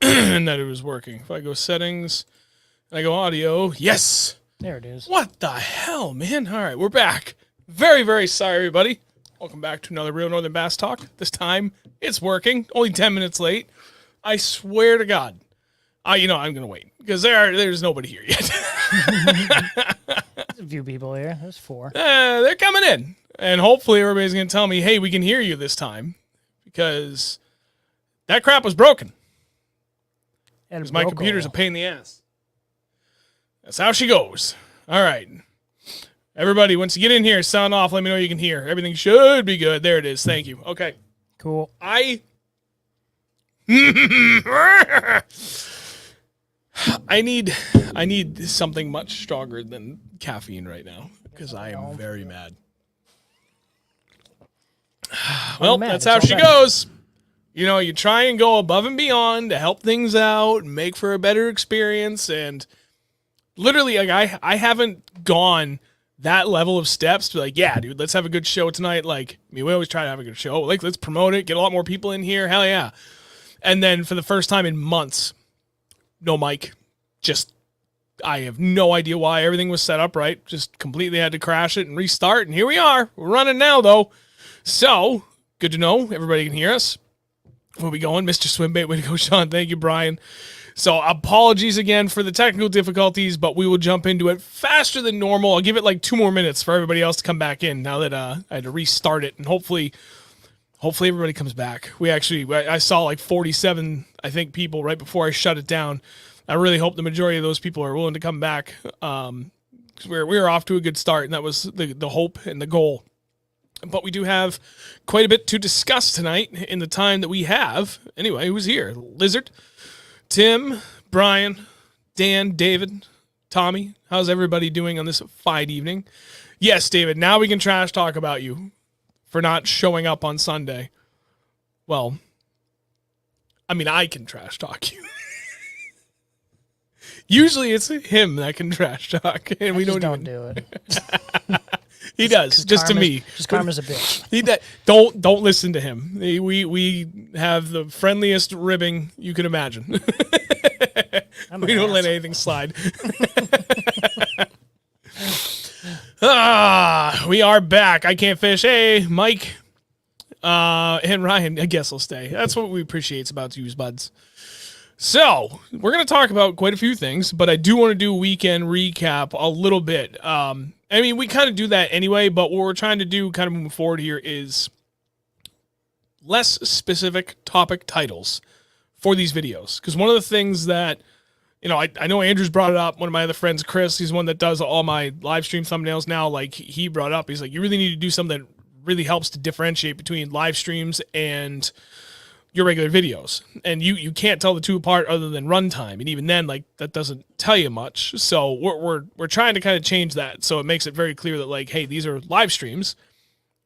and that it was working. If I go settings, and I go audio, yes. There it is. What the hell, man? All right, we're back. Very, very sorry, everybody. Welcome back to another Real Northern Bass Talk. This time, it's working. Only 10 minutes late. I swear to God. I'm going to wait because there's nobody here yet. There's a few people here. There's 4. They're coming in. And hopefully everybody's going to tell me, hey, we can hear you this time. Because that crap was broken. Because my computer's a pain in the ass. That's how she goes. All right. Everybody, once you get in here, sound off. Let me know you can hear. Everything should be good. There it is. Thank you. Okay. Cool. I need something much stronger than caffeine right now because I am very mad. Well, that's how she goes. You know, you try and go above and beyond to help things out and make for a better experience. And literally, like I haven't gone that level of steps to be like, yeah, dude, let's have a good show tonight. Like, I mean, we always try to have a good show. Like, let's promote it, get a lot more people in here. Hell yeah. And then for the first time in months, no mic, I have no idea why everything was set up right. Just completely had to crash it and restart. And here we are. We're running now, though. So, good to know. Everybody can hear us. Where we going? Mr. Swimbait, way to go, Sean. Thank you, Brian. So, apologies again for the technical difficulties, but we will jump into it faster than normal. I'll give it like 2 more minutes for everybody else to come back in now that I had to restart it. And hopefully everybody comes back. I saw like 47, I think, people right before I shut it down. I really hope the majority of those people are willing to come back. We're off to a good start, and that was the hope and the goal. But we do have quite a bit to discuss tonight in the time that we have. Anyway, who's here? Lizard, Tim, Brian, Dan, David, Tommy. How's everybody doing on this fine evening? Yes, David, now we can trash talk about you for not showing up on Sunday. Well, I mean, I can trash talk you. Usually it's him that can trash talk, and we don't do it. He does, just to me. Just Karma's a bitch. Don't listen to him. We have the friendliest ribbing you can imagine. We don't let anything slide. We are back. I can't fish. Hey, Mike, and Ryan. I guess will stay. That's what we appreciate about you, buds. So, we're going to talk about quite a few things, but I do want to do a weekend recap a little bit. I mean, we kind of do that anyway, but what we're trying to do kind of moving forward here is less specific topic titles for these videos. Because one of the things that, you know, I know Andrew's brought it up. One of my other friends, Chris, he's one that does all my live stream thumbnails now. Like, he brought up, he's like, you really need to do something that really helps to differentiate between live streams and your regular videos, and you can't tell the two apart other than runtime, and even then, like, that doesn't tell you much. So we're trying to kind of change that, so it makes it very clear that, like, hey, these are live streams,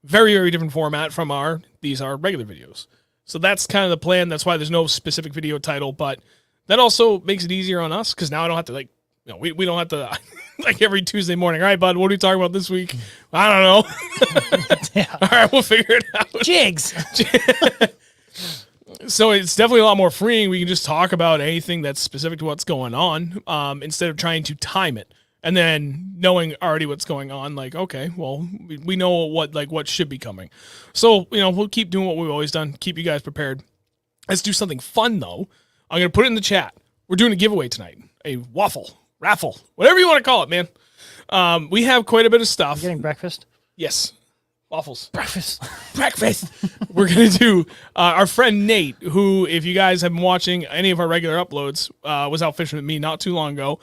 very, very different format from these are regular videos. So that's kind of the plan. That's why there's no specific video title, but that also makes it easier on us because now I don't have to, like, you know, we don't have to like every Tuesday morning. All right, bud, what are we talking about this week? I don't know. Yeah. All right, we'll figure it out. Jigs. So it's definitely a lot more freeing. We can just talk about anything that's specific to what's going on, instead of trying to time it and then knowing already what's going on. Like, okay, well, we know what should be coming. So, you know, we'll keep doing what we've always done. Keep you guys prepared. Let's do something fun though. I'm going to put it in the chat. We're doing a giveaway tonight, a raffle, whatever you want to call it, man. We have quite a bit of stuff. You getting breakfast? Yes. Waffles. Breakfast. We're going to do our friend Nate, who, if you guys have been watching any of our regular uploads, was out fishing with me not too long ago,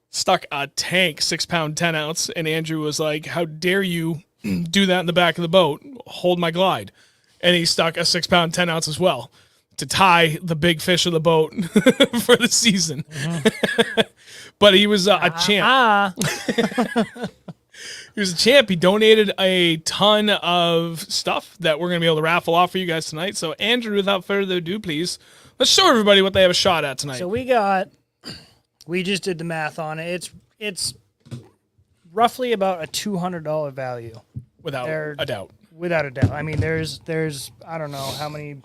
stuck a tank, 6-pound, 10 ounce. And Andrew was like, how dare you do that in the back of the boat? Hold my glide. And he stuck a 6-pound, 10 ounce as well to tie the big fish of the boat for the season. Mm-hmm. But he was a champ. He was a champ. He donated a ton of stuff that we're going to be able to raffle off for you guys tonight. So, Andrew, without further ado, please, let's show everybody what they have a shot at tonight. So we just did the math on it. It's roughly about a $200 value. Without a doubt. Without a doubt. I mean, there's I don't know how many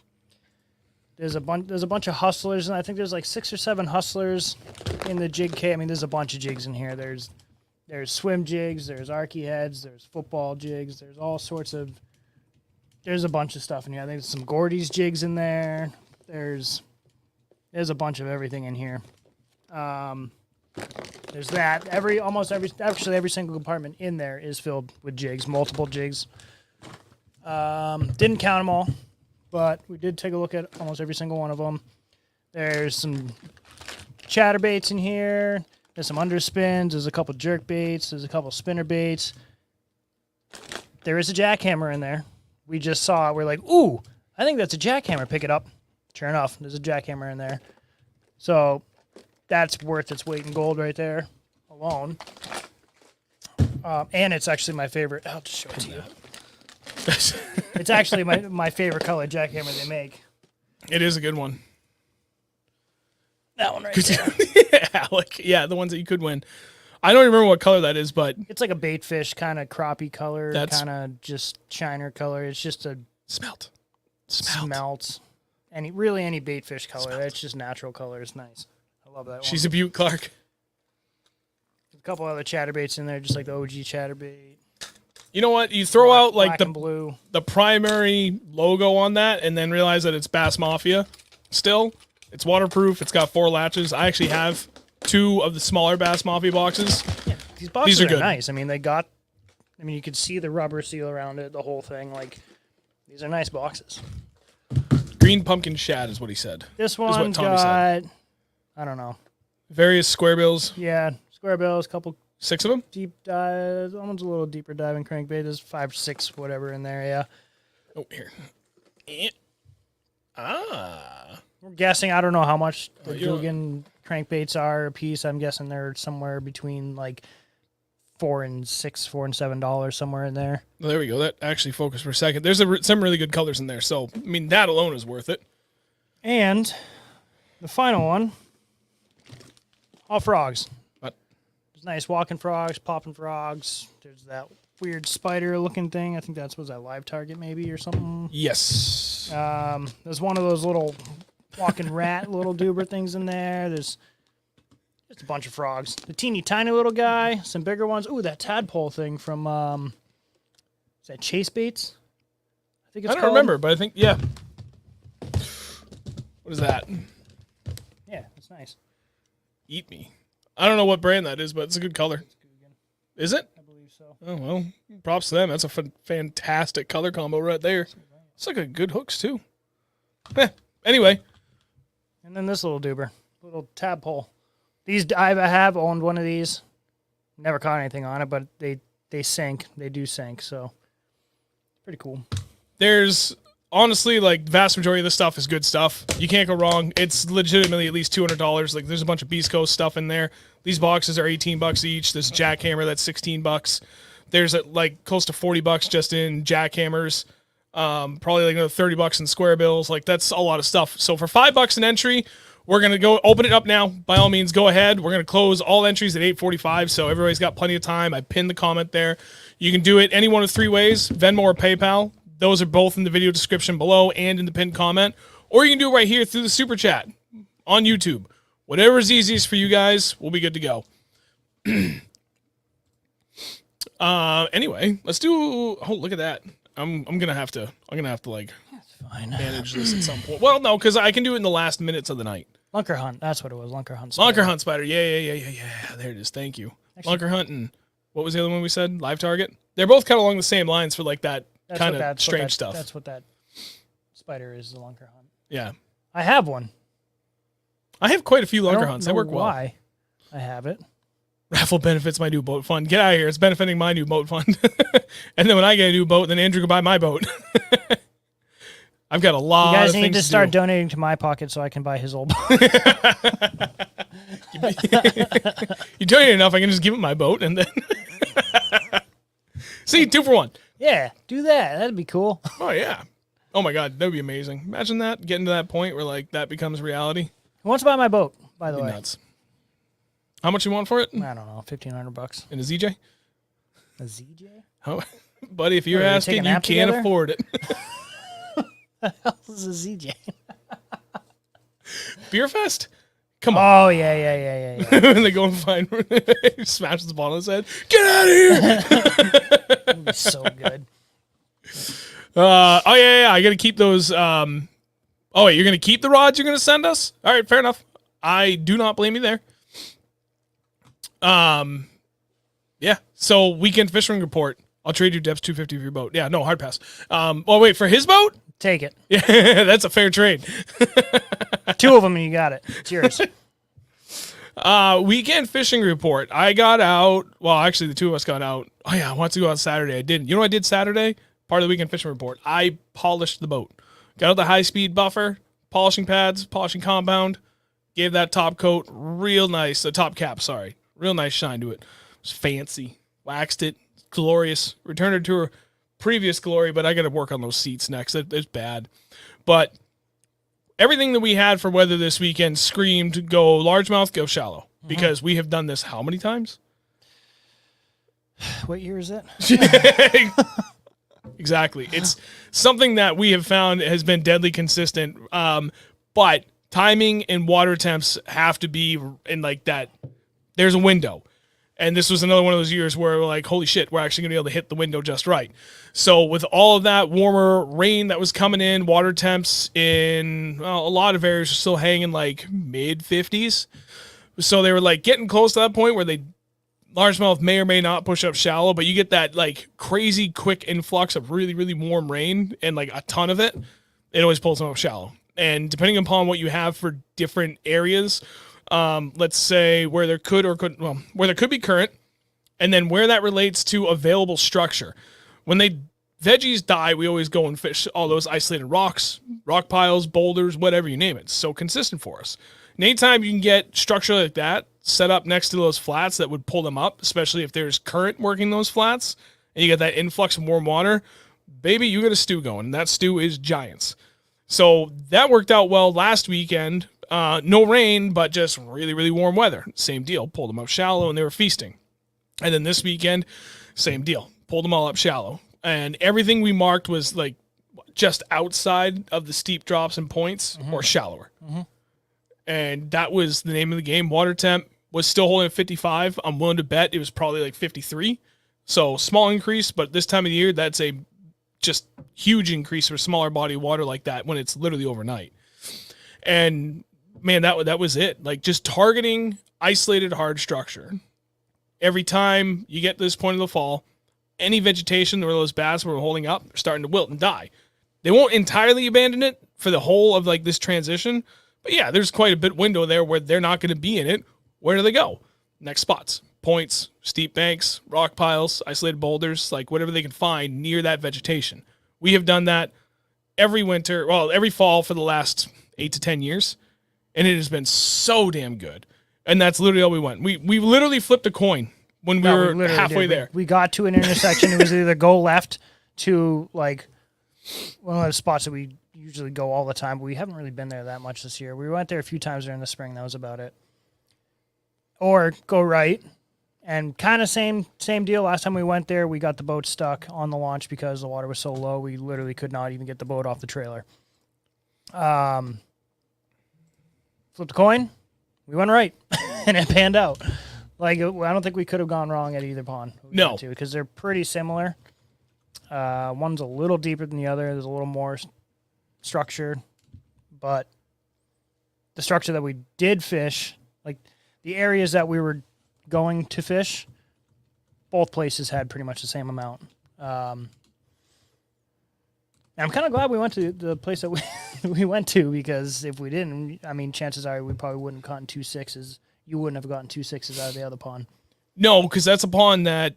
There's a bunch of hustlers, and I think there's like 6 or 7 hustlers in the jig kit. I mean, there's a bunch of jigs in here. There's swim jigs, there's archy heads, there's football jigs, there's all sorts of. There's a bunch of stuff in here. I think there's some Gordy's jigs in there. There's a bunch of everything in here. There's that. Every single compartment in there is filled with jigs, multiple jigs. Didn't count them all, but we did take a look at almost every single one of them. There's some chatterbaits in here. There's some underspins. There's a couple jerk baits. There's a couple spinner baits. There is a jackhammer in there. We just saw it. We're like, ooh, I think that's a jackhammer. Pick it up. Sure enough, there's a jackhammer in there. So that's worth its weight in gold right there alone. And it's actually my favorite. I'll just show it to you. It's actually my favorite color jackhammer they make. It is a good one. That one right there. Yeah, the ones that you could win. I don't remember what color that is, but it's like a baitfish kind of crappie color, kind of just shiner color. It's just a smelt. Any baitfish color. Smelt. It's just natural color. It's nice. I love that one. She's a beaut, Clark. A couple other chatterbaits in there, just like the OG chatterbait. You know what? You throw out like the primary logo on that, and then realize that it's Bass Mafia. Still, it's waterproof. It's got 4 latches. I actually have 2 of the smaller Bass Mafia boxes. Yeah, these boxes are good. Nice. I mean, you could see the rubber seal around it, the whole thing. Like, these are nice boxes. Green pumpkin shad is what he said. This one got, I don't know. Various square bills. Yeah, square bills, couple. 6 of them? Deep dive. Almost a little deeper diving crankbait. There's 5, 6, whatever in there, yeah. Oh, here. We're guessing, I don't know how much the Dugan crankbaits are a piece. I'm guessing they're somewhere between like $4 and $7, somewhere in there. Well, there we go. That actually focused for a second. There's some really good colors in there. So, I mean, that alone is worth it. And the final one, all frogs. What? There's nice walking frogs, popping frogs. There's that weird spider-looking thing. I think was that live target maybe or something. Yes. There's one of those little walking rat little duber things in there. There's just a bunch of frogs. The teeny tiny little guy, some bigger ones. Ooh, that tadpole thing from is that Chase Baits? I don't remember, but I think yeah. What is that? Yeah, it's nice. Eat me. I don't know what brand that is, but it's a good color. Is it? I believe so. Oh well, props to them. That's a fantastic color combo right there. It's like a good hooks too. Anyway. And then this little duber, little tadpole. These I have owned one of these. Never caught anything on it, but they sink. They do sink, so pretty cool. There's honestly like vast majority of this stuff is good stuff. You can't go wrong. It's legitimately at least $200. Like there's a bunch of Beast Coast stuff in there. These boxes are $18 each. There's a jackhammer that's $16. There's like close to $40 just in jackhammers. Probably like another $30 in square bills. Like that's a lot of stuff. So for $5 an entry, we're going to go open it up now. By all means, go ahead. We're going to close all entries at 8:45. So everybody's got plenty of time. I pinned the comment there. You can do it any one of 3 ways, Venmo or PayPal. Those are both in the video description below and in the pinned comment. Or you can do it right here through the super chat on YouTube. Whatever is easiest for you guys, we'll be good to go. Anyway, let's do. Oh, look at that. I'm gonna have to like manage this at some point. Well, no, because I can do it in the last minutes of the night. Lunker hunt. That's what it was. Lunker hunt. Spider. Lunker hunt spider. Yeah. There it is. Thank you. Actually, Lunker hunt and what was the other one we said? Live target. They're both kind of along the same lines for like that kind of strange stuff. That's what that spider is. The lunker hunt. Yeah. I have one. I have quite a few lunker hunts. They work well. Why? I have it. Raffle benefits my new boat fund. Get out of here. It's benefiting my new boat fund. And then when I get a new boat, then Andrew can buy my boat. I've got a lot of things to do. You guys need to start donating to my pocket so I can buy his old boat. You donate enough, I can just give him my boat and then... See, 2 for 1. Yeah, do that. That'd be cool. Oh, yeah. Oh, my God. That would be amazing. Imagine that, getting to that point where like that becomes reality. Who wants to buy my boat, by the way? Nuts. How much you want for it? I don't know, $1,500. In a ZJ? A ZJ? Oh, buddy, if you're asking, you can't afford it. What the hell is a ZJ? Beer Fest? Come on. Oh, yeah. When they go and find he smashes the bottle on his head. Get out of here! It'd be so good. Oh, yeah. I got to keep those. Oh, wait, you're going to keep the rods you're going to send us? All right, fair enough. I do not blame you there. Yeah. So, weekend fishing report. I'll trade you Deb's 250 for your boat. Yeah, no, hard pass. Oh, wait, for his boat? Take it. Yeah, that's a fair trade. 2 of them and you got it. It's yours. Weekend fishing report. I got out. Well, actually, the 2 of us got out. Oh, yeah, I wanted to go out Saturday. I didn't. You know what I did Saturday? Part of the weekend fishing report. I polished the boat. Got out the high-speed buffer, polishing pads, polishing compound. Gave that top coat real nice. The top cap, sorry. Real nice shine to it. It was fancy. Waxed it. Glorious. Returned it to her previous glory, but I got to work on those seats next. It's bad. But everything that we had for weather this weekend screamed go largemouth, go shallow. Because we have done this how many times? What year is it? Exactly. It's something that we have found has been deadly consistent. But timing and water temps have to be in like that. There's a window. And this was another one of those years where we're like, holy shit, we're actually going to be able to hit the window just right. So with all of that warmer rain that was coming in, water temps in a lot of areas are still hanging like mid 50s. So they were like getting close to that point where largemouth may or may not push up shallow, but you get that like crazy quick influx of really, really warm rain and like a ton of it. It always pulls them up shallow. And depending upon what you have for different areas, let's say where there could be current, and then where that relates to available structure. When veggies die, we always go and fish all those isolated rocks, rock piles, boulders, whatever you name it. It's so consistent for us. And anytime you can get structure like that set up next to those flats that would pull them up, especially if there's current working those flats, and you get that influx of warm water, baby, you got a stew going. And that stew is giants. So that worked out well last weekend. No rain, but just really, really warm weather. Same deal. Pulled them up shallow and they were feasting. And then this weekend, same deal. Pulled them all up shallow. And everything we marked was like just outside of the steep drops and points or shallower. And that was the name of the game. Water temp was still holding at 55. I'm willing to bet it was probably like 53. So small increase, but this time of the year, that's a just huge increase for smaller body of water like that when it's literally overnight. And man, that was it. Like just targeting isolated hard structure. Every time you get to this point of the fall, any vegetation where those bass were holding up are starting to wilt and die. They won't entirely abandon it for the whole of like this transition. But yeah, there's quite a bit window there where they're not going to be in it. Where do they go? Next spots. Points, steep banks, rock piles, isolated boulders, like whatever they can find near that vegetation. We have done that every fall for the last 8 to 10 years. And it has been so damn good. And that's literally all we went. We literally flipped a coin when we were halfway there. We got to an intersection. It was either go left to like one of those spots that we usually go all the time, but we haven't really been there that much this year. We went there a few times during the spring. That was about it. Or go right. And kind of same deal. Last time we went there, we got the boat stuck on the launch because the water was so low. We literally could not even get the boat off the trailer. Flipped a coin. We went right, and it panned out. Like I don't think we could have gone wrong at either pond. No, because they're pretty similar. One's a little deeper than the other. There's a little more structure, but the structure that we did fish, like the areas that we were going to fish, both places had pretty much the same amount. I'm kind of glad we went to the place that we went to, because if we didn't, I mean, chances are we probably wouldn't have gotten 2 6s. You wouldn't have gotten 2 6s out of the other pond. No, because that's a pond that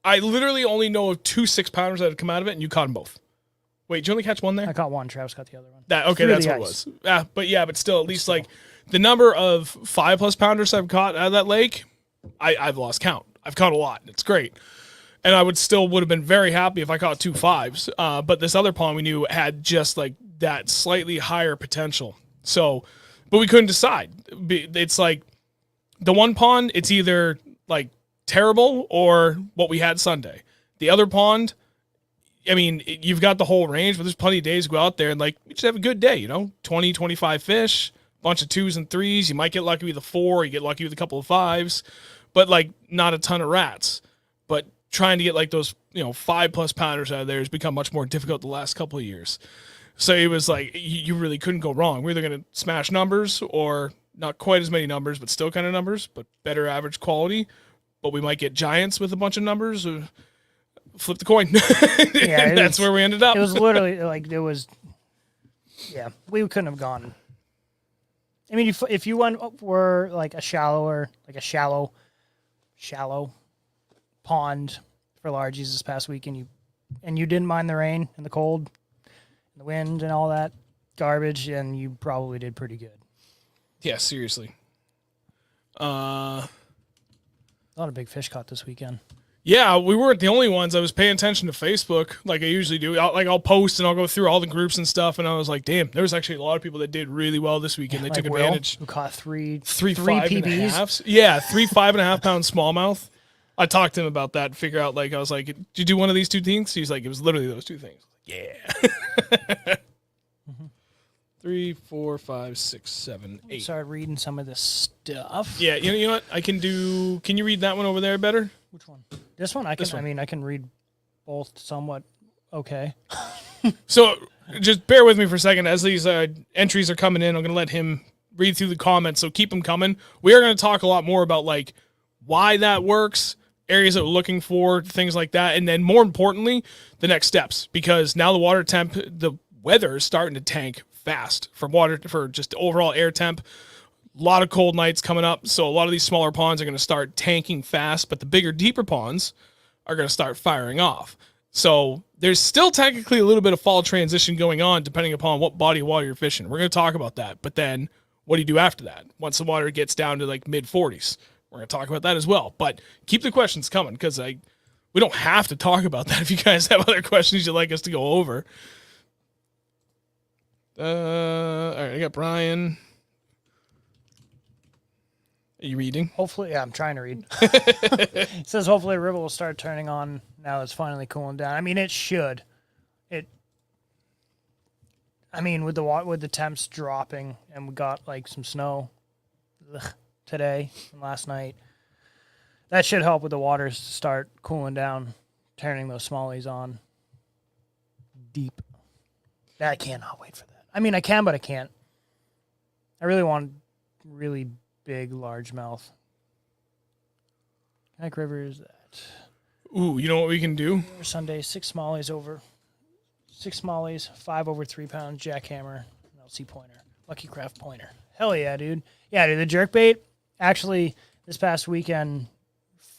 I literally only know of 2 6-pounders that have come out of it, and you caught them both. Wait, did you only catch one there? I caught one. Travis caught the other one. That's what it was. But still, at least like the number of 5+ pounders I've caught out of that lake, I've lost count. I've caught a lot. It's great. And I would have been very happy if I caught 2 5s. But this other pond we knew had just like that slightly higher potential. So, but we couldn't decide. It's like the one pond, it's either like terrible or what we had Sunday. The other pond, I mean, you've got the whole range, but there's plenty of days to go out there and like you just have a good day, 20, 25 fish, bunch of 2s and 3s. You might get lucky with a 4, you get lucky with a couple of 5s, but like not a ton of rats. But trying to get like those, 5+ pounders out of there has become much more difficult the last couple of years. So it was like, you really couldn't go wrong. We're either going to smash numbers or not quite as many numbers, but still kind of numbers, but better average quality. But we might get giants with a bunch of numbers. Flip the coin. Yeah, that's where we ended up. It was literally we couldn't have gone. I mean, if you were like a shallow pond for largies this past week, and you didn't mind the rain and the cold and the wind and all that garbage, and you probably did pretty good. Yeah, seriously. A lot of big fish caught this weekend. Yeah, we weren't the only ones. I was paying attention to Facebook like I usually do. I'll post and I'll go through all the groups and stuff, and I was like, damn, there was actually a lot of people that did really well this weekend. They like took advantage. Who caught three 5.5s. Yeah, 3 5.5-pound smallmouth. I talked to him about that and figure out, like, I was like, did you do one of these 2 things? He's like, it was literally those 2 things. Yeah. 3, 4, 5, 6, 7, 8. Started reading some of this stuff. Yeah, you know what? Can you read that one over there better? Which one? This one? I can read both somewhat okay. So just bear with me for a second. As these entries are coming in, I'm going to let him read through the comments, so keep them coming. We are going to talk a lot more about, like, why that works, areas that we're looking for, things like that, and then more importantly, the next steps, because now the weather is starting to tank fast for just overall air temp. A lot of cold nights coming up, so a lot of these smaller ponds are going to start tanking fast, but the bigger, deeper ponds are going to start firing off. So there's still technically a little bit of fall transition going on depending upon what body of water you're fishing. We're going to talk about that, but then what do you do after that? Once the water gets down to like mid-40s, we're going to talk about that as well. But keep the questions coming, because we don't have to talk about that if you guys have other questions you'd like us to go over. All right, I got Brian. Are you reading? Hopefully, yeah, I'm trying to read. It says hopefully river will start turning on now it's finally cooling down. I mean, it should. With the temps dropping, and we got like some snow today and last night, that should help with the waters to start cooling down, turning those smallies on deep. I cannot wait for that. I mean, I can, but I can't. I really want really big largemouth. Kayak River is that. Ooh, you know what we can do? Sunday, 6 smallies, 5 over 3 pounds, jackhammer, LC pointer, Lucky Craft pointer. Hell yeah, dude. Yeah, dude, the jerkbait, actually, this past weekend,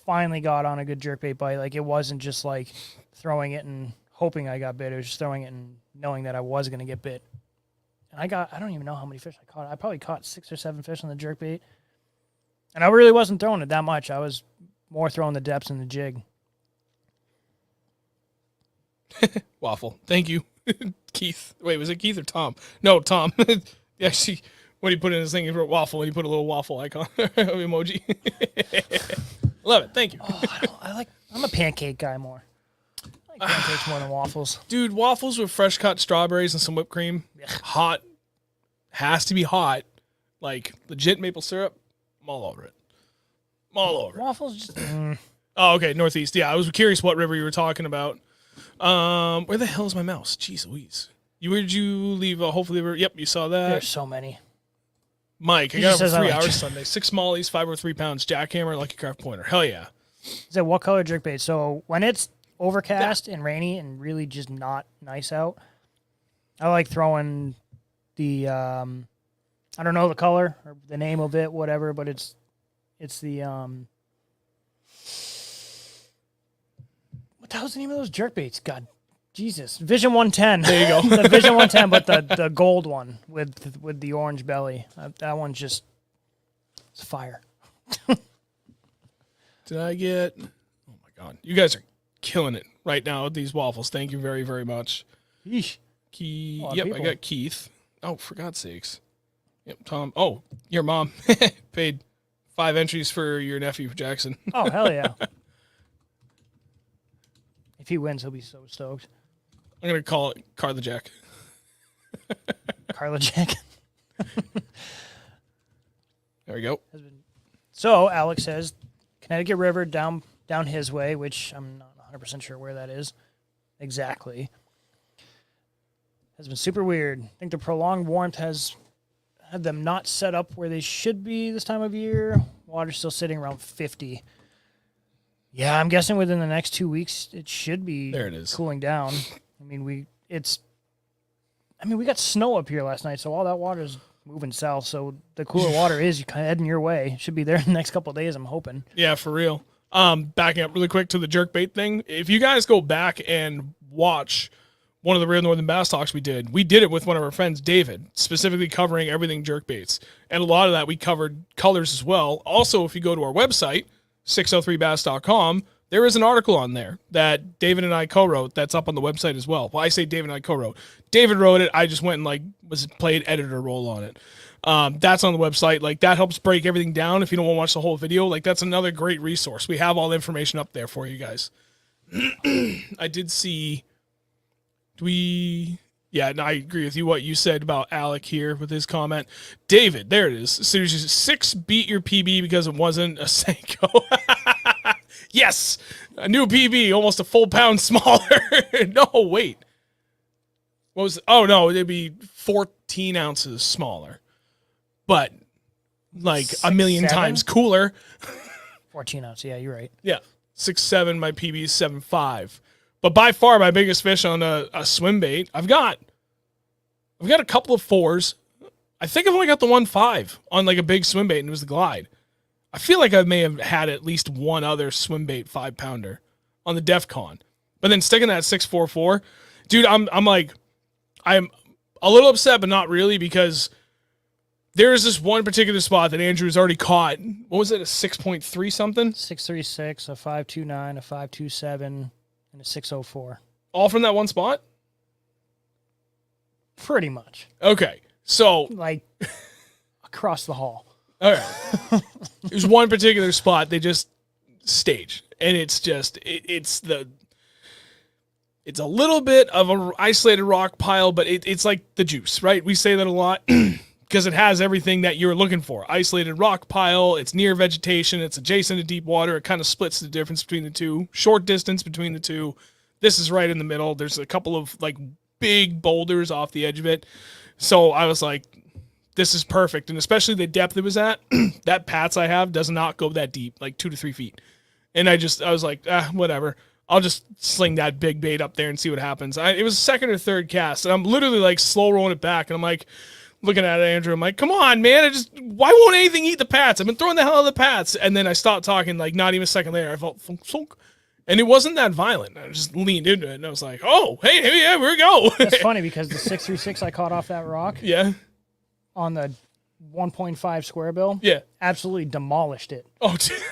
finally got on a good jerkbait bite. Like, it wasn't just like throwing it and hoping I got bit. It was just throwing it and knowing that I was going to get bit. And I don't even know how many fish I caught. I probably caught 6 or 7 fish on the jerkbait. And I really wasn't throwing it that much. I was more throwing the depths in the jig. Waffle. Thank you. Keith. Wait, was it Keith or Tom? No, Tom. Actually, when he put in his thing, he wrote waffle, and he put a little waffle icon emoji. Love it. Thank you. I'm a pancake guy more. I like pancakes more than waffles. Dude, waffles with fresh cut strawberries and some whipped cream. Hot. Has to be hot. Like legit maple syrup. I'm all over it. I'm all over it. Waffles just... Oh, okay. Northeast. Yeah, I was curious what river you were talking about. Where the hell is my mouse? Jeez Louise. Where did you leave? Hopefully, yep, you saw that. There's so many. Mike, I got it for 3 hours Sunday. 6 smallies, 5 or 3 pounds, jackhammer, Lucky Craft pointer. Hell yeah. Is that what color jerkbait? So when it's overcast and rainy and really just not nice out, I like throwing the I don't know the color or the name of it, whatever, but it's the what the hell's the name of those jerkbaits? God, Jesus, Vision 110. There you go. The Vision 110, but the gold one with the orange belly. That one's just it's fire. Did I get? Oh my God, you guys are killing it right now with these waffles. Thank you very, very much. Yeesh. Yep, I got Keith. Oh, for God's sakes. Yep, Tom. Oh, your mom paid 5 entries for your nephew, Jackson. Oh, hell yeah. If he wins, he'll be so stoked. I'm going to call it Carla Jack. Carla Jack. There we go. So Alex says Connecticut River down his way, which I'm not 100% sure where that is exactly. Has been super weird. I think the prolonged warmth has had them not set up where they should be this time of year. Water's still sitting around 50. Yeah, I'm guessing within the next 2 weeks it should be there it is. Cooling down. I mean, we got snow up here last night, so all that water is moving south. So the cooler water is heading your way. Should be there in the next couple of days, I'm hoping. Yeah, for real. Backing up really quick to the jerkbait thing. If you guys go back and watch one of the Real Northern Bass Talks we did it with one of our friends, David, specifically covering everything jerkbaits. And a lot of that we covered colors as well. Also, if you go to our website, 603bass.com, there is an article on there that David and I co-wrote that's up on the website as well. Well, I say David and I co-wrote. David wrote it. I just went and played editor role on it. That's on the website. That helps break everything down if you don't want to watch the whole video. That's another great resource. We have all the information up there for you guys. I did see... Yeah, no, I agree with you what you said about Alec here with his comment. David, there it is. Seriously, 6 beat your PB because it wasn't a Senko. Yes, a new PB, almost a full pound smaller. No, wait. What was it? Oh, no, it'd be 14 ounces smaller. But, a million times cooler. 14 ounce, yeah, you're right. Yeah, 6'7", my PB is 7'5". But by far my biggest fish on a swim bait, I've got a couple of 4s. I think I've only got the 1.5 on a big swim bait, and it was the Glide. I feel like I may have had at least one other swim bait 5-pounder on the DEFCON. But then sticking that 644, dude, I'm a little upset, but not really, because there is this one particular spot that Andrew's already caught. What was it, a 6.3 something? 636, a 529, a 527. And a 604. All from that one spot? Pretty much. Okay. So across the hall. All right. There's one particular spot they just stage. And it's just it's a little bit of an isolated rock pile, but it's like the juice, right? We say that a lot because it has everything that you're looking for. Isolated rock pile, it's near vegetation, it's adjacent to deep water, it kind of splits the difference between the two. Short distance between the two. This is right in the middle. There's a couple of big boulders off the edge of it. So I was like, this is perfect. And especially the depth it was at, that Pats I have does not go that deep, 2 to 3 feet. And I was like, whatever. I'll just sling that big bait up there and see what happens. It was second or third cast, and I'm literally slow rolling it back, and I'm looking at it, Andrew. I'm like, come on, man. Why won't anything eat the Pats? I've been throwing the hell out of the Pats. And then I stopped talking, not even a second later. I felt thunk, thunk. And it wasn't that violent. I just leaned into it, and I was like, oh, hey, yeah, here we go. That's funny because the 636 I caught off that rock. Yeah. On the 1.5 square bill. Yeah. Absolutely demolished it. Oh, dude.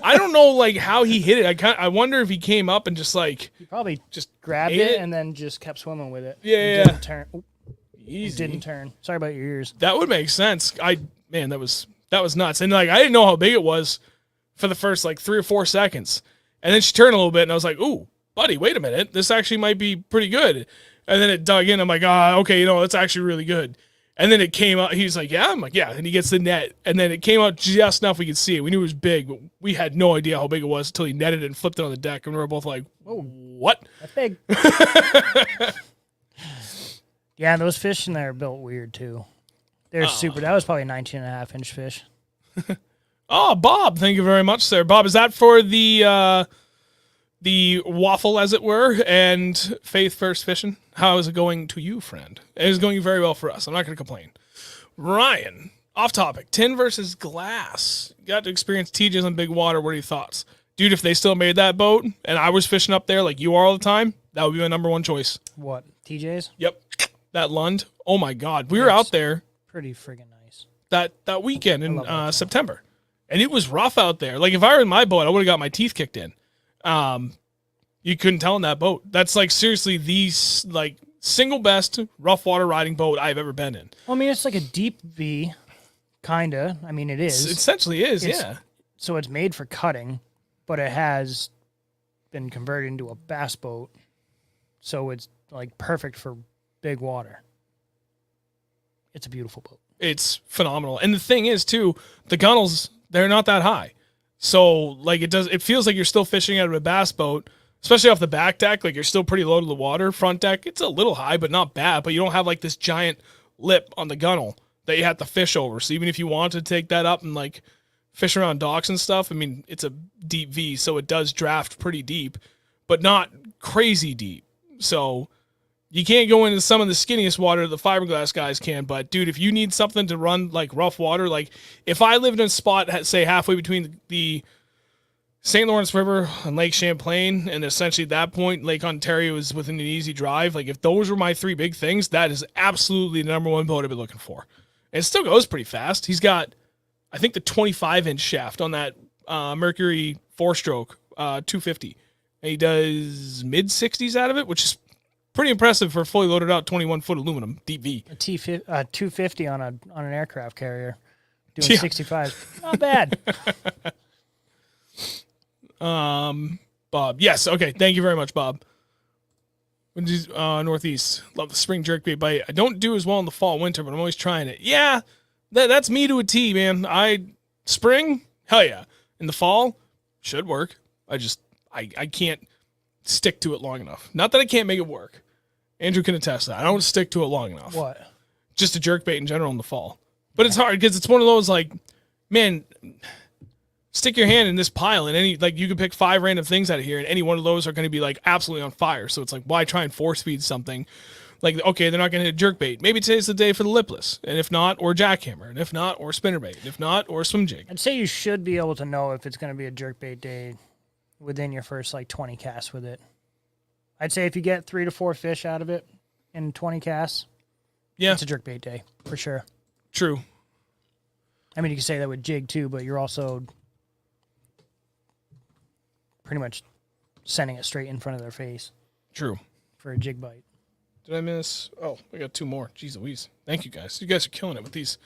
I don't know how he hit it. I wonder if he came up and just he probably just grabbed it and then just kept swimming with it. Yeah. Didn't turn. Easy. Didn't turn. Sorry about your ears. That would make sense. Man, that was nuts. And I didn't know how big it was for the first 3 or 4 seconds. And then she turned a little bit and I was like, ooh, buddy, wait a minute. This actually might be pretty good. And then it dug in. I'm like, okay, that's actually really good. And then it came out. He's like, yeah. I'm like, yeah. And he gets the net. And then it came out just enough we could see it. We knew it was big, but we had no idea how big it was until he netted it and flipped it on the deck. And we were both like, whoa, what? That's big. Yeah, those fish in there are built weird, too. They're super. That was probably a 19.5-inch fish. Oh, Bob. Thank you very much, sir. Bob, is that for the waffle, as it were, and Faith First Fishing? How is it going to you, friend? It is going very well for us. I'm not going to complain. Ryan, off topic. Tin versus glass. Got to experience TJ's on big water. What are your thoughts? Dude, if they still made that boat and I was fishing up there like you are all the time, that would be my number one choice. What, TJ's? Yep. That Lund. Oh, my God. We were out there. Pretty friggin' nice. That weekend in September. And it was rough out there. If I were in my boat, I would have got my teeth kicked in. You couldn't tell in that boat. That's seriously the single best rough water riding boat I've ever been in. Well, I mean, it's like a deep V, kinda. I mean, it is. It essentially is, yeah. So it's made for cutting, but it has been converted into a bass boat. so it's like perfect for big water. It's a beautiful boat. It's phenomenal. And the thing is, too, the gunnels, they're not that high. So, like, it feels like you're still fishing out of a bass boat, especially off the back deck. Like, you're still pretty low to the water. Front deck, it's a little high, but not bad. But you don't have, like, this giant lip on the gunnel that you have to fish over. So even if you want to take that up and, like, fish around docks and stuff, I mean, it's a deep V, so it does draft pretty deep, but not crazy deep. So you can't go into some of the skinniest water the fiberglass guys can, but dude, if you need something to run like rough water, like if I lived in a spot, say halfway between the St. Lawrence River and Lake Champlain, and essentially at that point, Lake Ontario is within an easy drive, like if those were my three big things, that is absolutely the number one boat I've been looking for. And it still goes pretty fast. He's got, I think, the 25-inch shaft on that Mercury 4-stroke 250. And he does mid-60s out of it, which is pretty impressive for a fully loaded out 21-foot aluminum deep V. A 250 on an aircraft carrier doing 65. Not bad. Bob. Yes. Okay. Thank you very much, Bob. Northeast. Love the spring jerkbait bite. I don't do as well in the fall, winter, but I'm always trying it. Yeah. That's me to a T, man. Spring? Hell yeah. In the fall? Should work. I can't stick to it long enough. Not that I can't make it work. Andrew can attest that. I don't stick to it long enough. What? Just a jerkbait in general in the fall. But it's hard because it's one of those like, man, stick your hand in this pile and you can pick 5 random things out of here and any one of those are going to be like absolutely on fire. So it's like, why try and force feed something? Like, okay, they're not going to hit a jerkbait. Maybe today's the day for the lipless. And if not, or jackhammer. And if not, or spinnerbait. And if not, or swim jig. I'd say you should be able to know if it's going to be a jerkbait day within your first like 20 casts with it. I'd say if you get 3 to 4 fish out of it in 20 casts, yeah, it's a jerkbait day for sure. True. I mean, you can say that with jig too, but you're also pretty much sending it straight in front of their face. True. For a jig bite. Did I miss? Oh, I got 2 more. Jeez Louise. Thank you guys. You guys are killing it with these.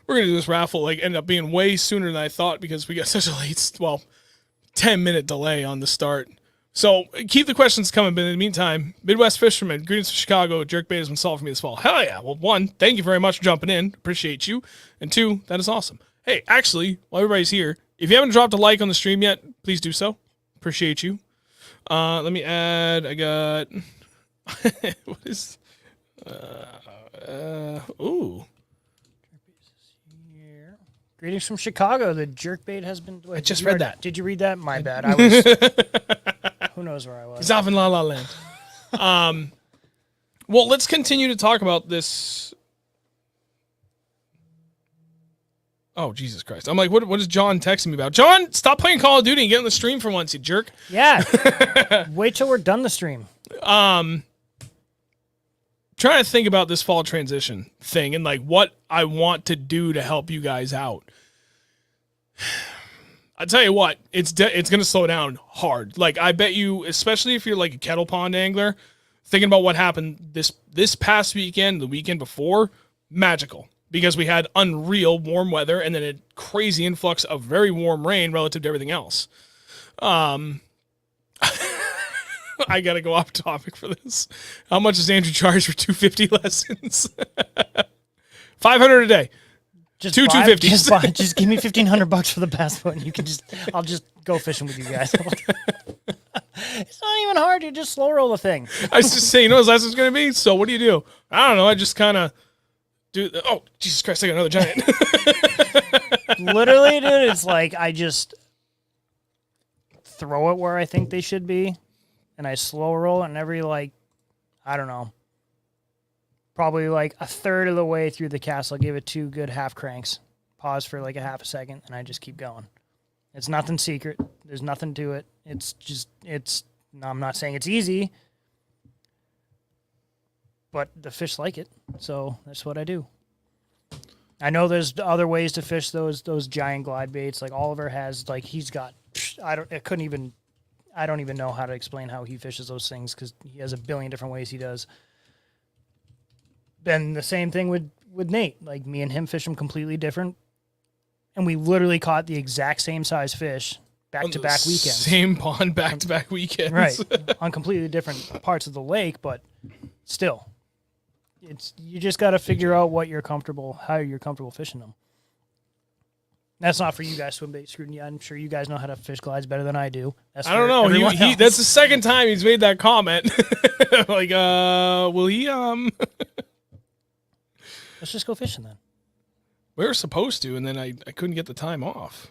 We're going to do this raffle, end up being way sooner than I thought because we got such a late, 10-minute delay on the start. So keep the questions coming, but in the meantime, Midwest Fisherman, greetings from Chicago, jerkbait has been solved for me this fall. Hell yeah. Well, 1, thank you very much for jumping in. Appreciate you. And 2, that is awesome. Hey, actually, while everybody's here, if you haven't dropped a like on the stream yet, please do so. Appreciate you. Let me add, I got, what is, ooh. Greetings from Chicago. The jerkbait has been. I just read that. Did you read that? My bad. I was. Who knows where I was? He's off in La La Land. Well, let's continue to talk about this. Oh, Jesus Christ. I'm like, what is John texting me about? John, stop playing Call of Duty and get on the stream for once, you jerk. Yeah. Wait till we're done the stream. Trying to think about this fall transition thing and what I want to do to help you guys out. I tell you what, it's going to slow down hard. I bet you, especially if you're like a kettle pond angler, thinking about what happened this past weekend, the weekend before, magical. Because we had unreal warm weather and then a crazy influx of very warm rain relative to everything else. I got to go off topic for this. How much does Andrew charge for 250 lessons? 500 a day. Just 250. Just give me $1,500 for the bass boat, and I'll just go fishing with you guys. It's not even hard. You just slow roll the thing. I was just saying, his lesson's going to be. So what do you do? I don't know. I just kind of do. Oh, Jesus Christ! I got another giant. Literally, dude, it's like I just throw it where I think they should be. And I slow roll it, and every, I don't know, probably a third of the way through the cast, I'll give it 2 good half cranks, pause for a half a second, and I just keep going. It's nothing secret. There's nothing to it. I'm not saying it's easy, but the fish like it, so that's what I do. I know there's other ways to fish those giant glide baits. Oliver has, he's got, I don't even know how to explain how he fishes those things because he has a billion different ways he does. Then the same thing with Nate. Me and him fish them completely different. And we literally caught the exact same size fish back-to-back weekends. Same pond back-to-back weekends. Right. On completely different parts of the lake, but still. You just got to figure out how you're comfortable fishing them. That's not for you guys, swim bait scrutiny. I'm sure you guys know how to fish glides better than I do. I don't know. That's the second time he's made that comment. Like, will he? Let's just go fishing then. We were supposed to, and then I couldn't get the time off.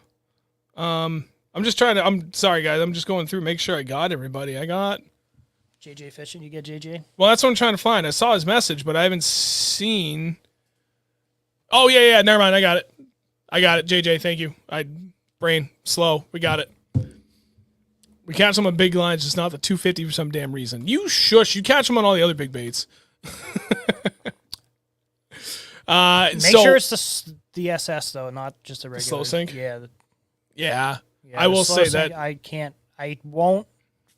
I'm sorry, guys. I'm just going through, make sure I got everybody. I got JJ fishing. You get JJ? Well, that's what I'm trying to find. I saw his message, but I haven't seen. Oh, yeah. Never mind. I got it. JJ, thank you. Brain slow. We got it. We catch them on big lines, just not the 250 for some damn reason. You shush. You catch them on all the other big baits. Make sure it's the SS though, not just a regular slow sink. Yeah. Yeah. I will say that I won't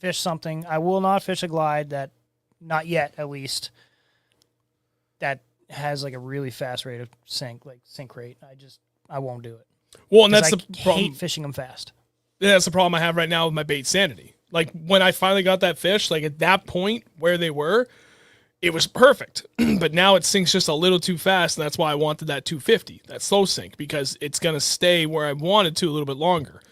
fish something. I will not fish a glide that, not yet at least, that has like a really fast rate of sink rate. I won't do it. Well, and that's the problem. I hate fishing them fast. That's the problem I have right now with my bait sanity. Like when I finally got that fish, like at that point where they were, it was perfect. But now it sinks just a little too fast, and that's why I wanted that 250, that slow sink, because it's going to stay where I wanted to a little bit longer.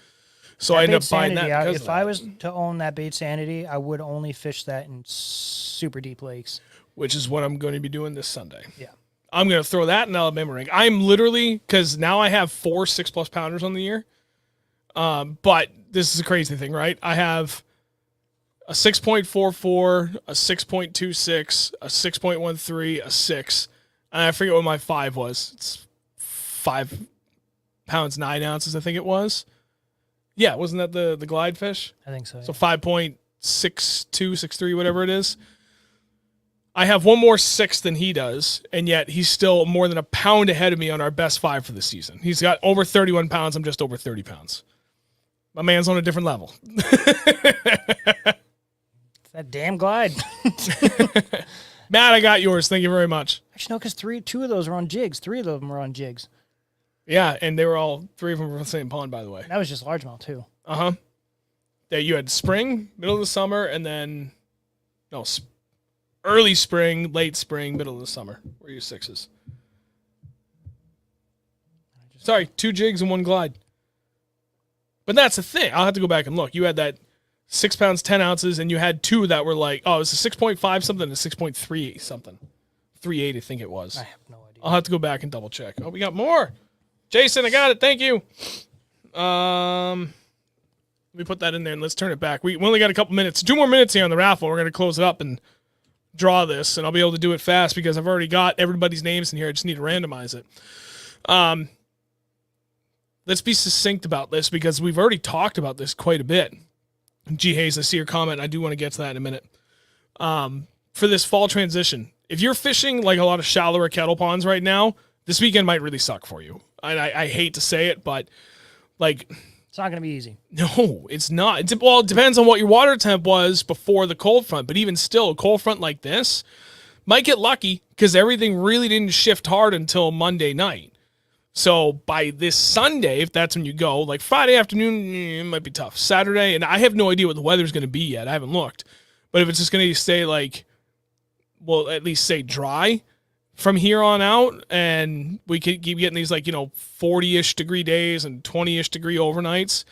So I ended up buying that. If I was to own that bait sanity, I would only fish that in super deep lakes. Which is what I'm going to be doing this Sunday. Yeah. I'm going to throw that in Alabama ring. I'm literally, because now I have 4 6+ pounders on the year. But this is a crazy thing, right? I have a 6.44, a 6.26, a 6.13, a 6. And I forget what my 5 was. It's 5 pounds, 9 ounces, I think it was. Yeah, wasn't that the glide fish? I think so. So 5.62, 63, whatever it is. I have one more 6 than he does, and yet he's still more than a pound ahead of me on our best 5 for the season. He's got over 31 pounds. I'm just over 30 pounds. My man's on a different level. That damn glide. Matt, I got yours. Thank you very much. Actually, no, because 2 of those were on jigs. 3 of them were on jigs. Yeah, and they were all 3 of them were from the same pond, by the way. That was just largemouth, too. Uh-huh. Yeah, you had spring, middle of the summer, and then... early spring, late spring, middle of the summer were your 6s. Sorry, 2 jigs and 1 glide. But that's the thing. I'll have to go back and look. You had that 6 pounds, 10 ounces, and you had 2 that were like, it was a 6.5 something and a 6.3 something. 3.8, I think it was. I have no idea. I'll have to go back and double check. Oh, we got more. Jason, I got it. Thank you. Let me put that in there and let's turn it back. We only got a couple minutes. 2 more minutes here on the raffle. We're going to close it up and draw this, and I'll be able to do it fast because I've already got everybody's names in here. I just need to randomize it. Let's be succinct about this because we've already talked about this quite a bit. G. Hayes, I see your comment. I do want to get to that in a minute. For this fall transition, if you're fishing like a lot of shallower kettle ponds right now, this weekend might really suck for you. And I hate to say it, but like... It's not going to be easy. No, it's not. It depends on what your water temp was before the cold front. But even still, a cold front like this might get lucky because everything really didn't shift hard until Monday night. So by this Sunday, if that's when you go, like Friday afternoon, it might be tough. Saturday, and I have no idea what the weather's going to be yet. I haven't looked. But if it's just going to stay at least say dry from here on out, and we could keep getting these 40-ish degree days and 20-ish degree overnights,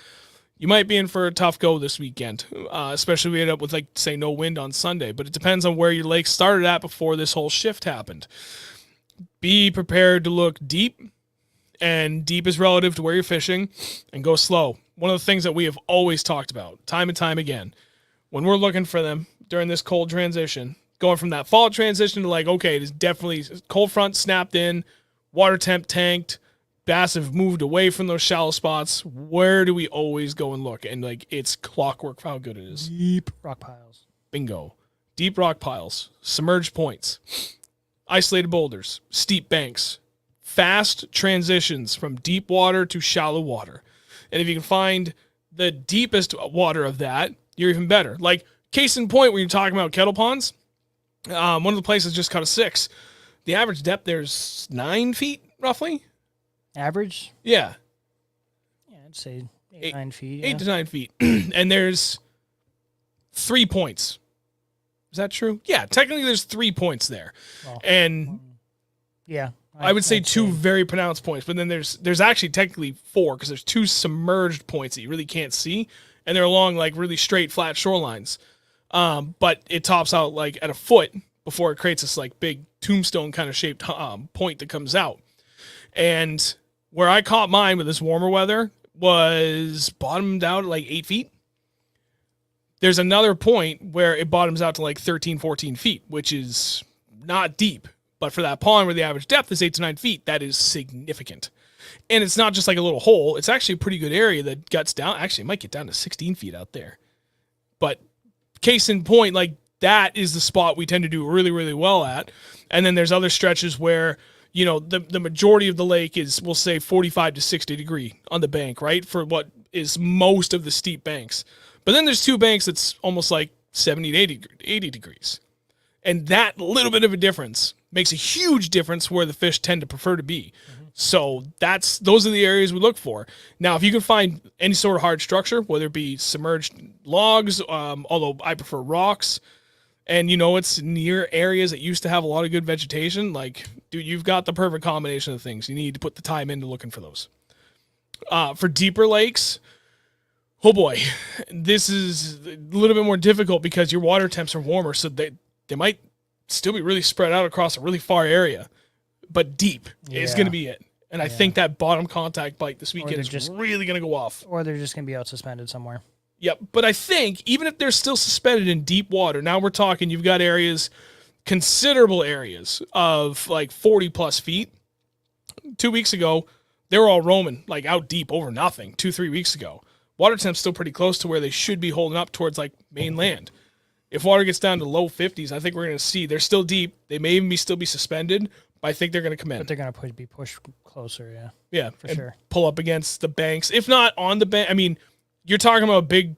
you might be in for a tough go this weekend, especially if we end up with say no wind on Sunday. But it depends on where your lake started at before this whole shift happened. Be prepared to look deep, and deep is relative to where you're fishing, and go slow. One of the things that we have always talked about time and time again, when we're looking for them during this cold transition, going from that fall transition to okay, it is definitely cold front snapped in, water temp tanked, bass have moved away from those shallow spots. Where do we always go and look? And it's clockwork for how good it is. Deep rock piles. Bingo. Deep rock piles, submerged points, isolated boulders, steep banks, fast transitions from deep water to shallow water. And if you can find the deepest water of that, you're even better. Case in point, when you're talking about kettle ponds, one of the places just caught a 6. The average depth there's 9 feet, roughly. Average? Yeah. Yeah, I'd say 9 feet. 8 to 9 feet. And there's 3 points. Is that true? Yeah, technically there's 3 points there. Well, and yeah. I would say 2 very pronounced points, but then there's actually technically 4 because there's 2 submerged points that you really can't see, and they're along like really straight, flat shorelines. But it tops out like at a foot before it creates this like big tombstone kind of shaped point that comes out. And where I caught mine with this warmer weather was bottomed out at like 8 feet. There's another point where it bottoms out to like 13, 14 feet, which is not deep. But for that pond where the average depth is 8 to 9 feet, that is significant. And it's not just like a little hole. It's actually a pretty good area that guts down. Actually, it might get down to 16 feet out there. But case in point, like that is the spot we tend to do really, really well at. And then there's other stretches where, you know, the majority of the lake is, we'll say, 45 to 60 degree on the bank, right? For what is most of the steep banks. But then there's 2 banks that's almost like 70 to 80 degrees. And that little bit of a difference makes a huge difference where the fish tend to prefer to be. Mm-hmm. So those are the areas we look for. Now, if you can find any sort of hard structure, whether it be submerged logs, although I prefer rocks, and you know it's near areas that used to have a lot of good vegetation, like, dude, you've got the perfect combination of things. You need to put the time into looking for those. For deeper lakes, oh boy, this is a little bit more difficult because your water temps are warmer, so they might still be really spread out across a really far area, but deep is going to be it. And I think that bottom contact bite this weekend is just really going to go off. Or they're just going to be out suspended somewhere. Yep. But I think even if they're still suspended in deep water, now we're talking, you've got areas, considerable areas of like 40 plus feet. 2 weeks ago, they were all roaming like out deep over nothing 2-3 weeks ago. Water temp's still pretty close to where they should be holding up towards like mainland. If water gets down to low 50s, I think we're going to see they're still deep. They may even still be suspended, but I think they're going to come in. But they're going to be pushed closer, yeah. Yeah, for sure. Pull up against the banks. If not on the bank, I mean, you're talking about a big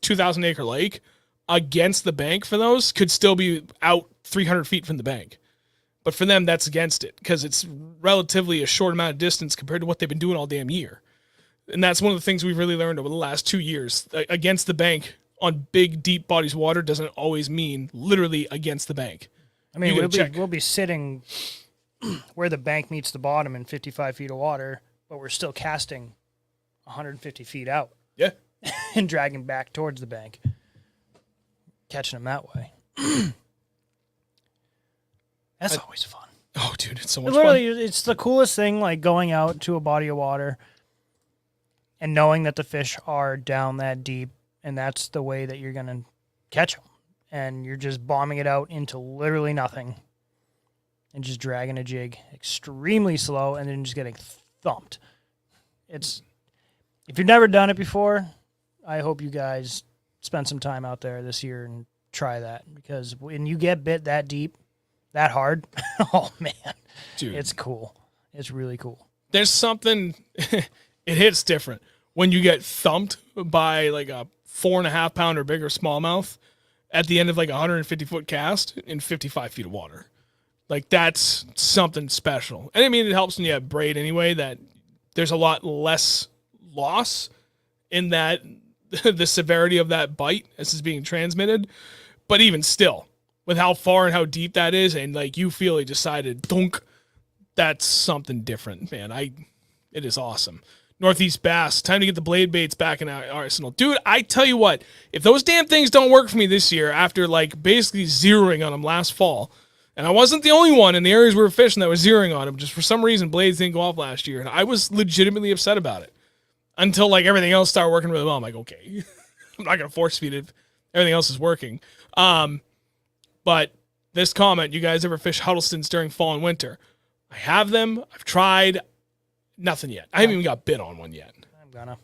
2,000-acre lake. Against the bank for those could still be out 300 feet from the bank. But for them, that's against it because it's relatively a short amount of distance compared to what they've been doing all damn year. And that's one of the things we've really learned over the last 2 years. Against the bank on big, deep bodies of water doesn't always mean literally against the bank. I mean, we'll be sitting where the bank meets the bottom in 55 feet of water, but we're still casting 150 feet out. Yeah. And dragging back towards the bank. Catching them that way. That's always fun. Oh, dude, it's so much fun. It's the coolest thing, like going out to a body of water and knowing that the fish are down that deep, and that's the way that you're going to catch them. And you're just bombing it out into literally nothing and just dragging a jig extremely slow and then just getting thumped. If you've never done it before, I hope you guys spend some time out there this year and try that, because when you get bit that deep, that hard, oh man, dude, it's cool. It's really cool. There's something, it hits different when you get thumped by like a 4.5 pound or bigger smallmouth at the end of like a 150-foot cast in 55 feet of water. Like that's something special. And I mean, it helps when you have braid anyway, that there's a lot less loss in that the severity of that bite as it's being transmitted. But even still, with how far and how deep that is, and like you feel it decided, thunk, that's something different, man. It is awesome. Northeast bass, time to get the blade baits back in our arsenal. Dude, I tell you what, if those damn things don't work for me this year after like basically zeroing on them last fall, and I wasn't the only one in the areas we were fishing that was zeroing on them, just for some reason blades didn't go off last year, and I was legitimately upset about it. Until like everything else started working really well. I'm like, okay, I'm not going to force feed it if everything else is working. But this comment, you guys ever fish Huddlestons during fall and winter? I have them. I've tried. Nothing yet. I haven't even got bit on one yet. I'm gonna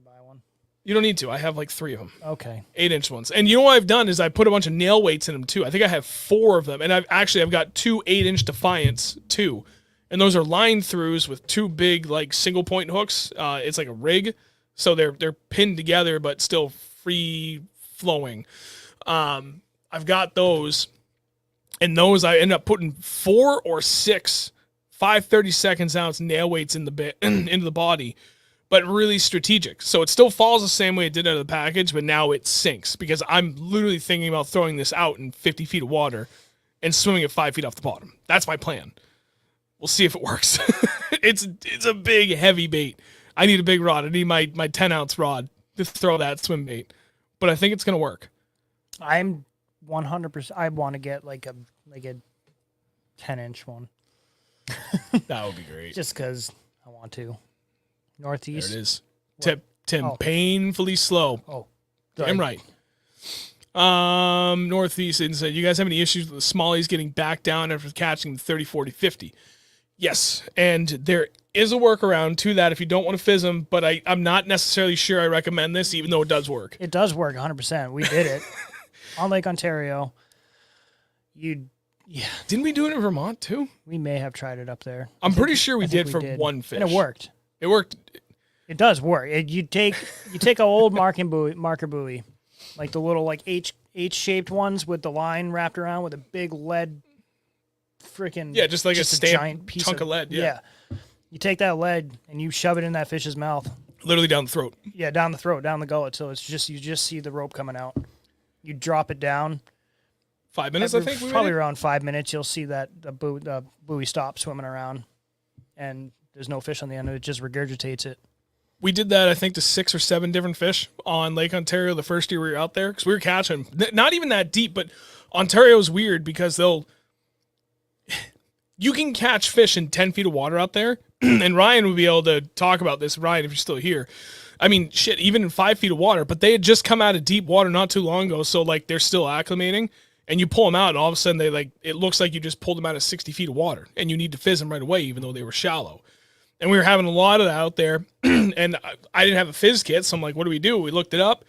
buy one. You don't need to. I have like 3 of them. Okay. 8-inch ones. And you know what I've done is I put a bunch of nail weights in them too. I think I have 4 of them. And I've got 2 8-inch Defiants too. And those are line throughs with 2 big like single point hooks. It's like a rig. So they're pinned together but still free flowing. I've got those. And those I end up putting 4 or 6 5/32 ounce nail weights in the into the body. but really strategic. So it still falls the same way it did out of the package, but now it sinks because I'm literally thinking about throwing this out in 50 feet of water and swimming it 5 feet off the bottom. That's my plan. We'll see if it works. It's a big, heavy bait. I need a big rod. I need my 10-ounce rod to throw that swim bait. But I think it's going to work. I'm 100%. I want to get like a 10-inch one. That would be great. Just because I want to. Northeast. There it is. Tim, painfully slow. Oh, damn right. Northeast and said, you guys have any issues with the smallies getting back down after catching the 30, 40, 50? Yes, and there is a workaround to that if you don't want to fizz them, but I'm not necessarily sure I recommend this, even though it does work. It does work 100%. We did it on Lake Ontario. Yeah. Didn't we do it in Vermont too? We may have tried it up there. I'm pretty sure we did for one fish. And it worked. It worked. It does work. You take an old marker buoy, like the little like H-shaped ones with the line wrapped around with a big lead freaking just like a giant piece chunk of lead. Yeah. You take that lead and you shove it in that fish's mouth. Literally down the throat. Yeah, down the throat, down the gullet. So it's just you just see the rope coming out. You drop it down. 5 minutes, I think. Probably around 5 minutes. You'll see that the buoy stop swimming around, and there's no fish on the end of it. It just regurgitates it. We did that, I think, to 6 or 7 different fish on Lake Ontario the first year we were out there because we were catching not even that deep, but Ontario's weird because you can catch fish in 10 feet of water out there, and Ryan would be able to talk about this. Ryan, if you're still here. I mean, shit, even in 5 feet of water, but they had just come out of deep water not too long ago, so like they're still acclimating. And you pull them out, and all of a sudden it looks like you just pulled them out of 60 feet of water, and you need to fizz them right away, even though they were shallow. And we were having a lot of that out there, and I didn't have a fizz kit, so I'm like, what do? We looked it up,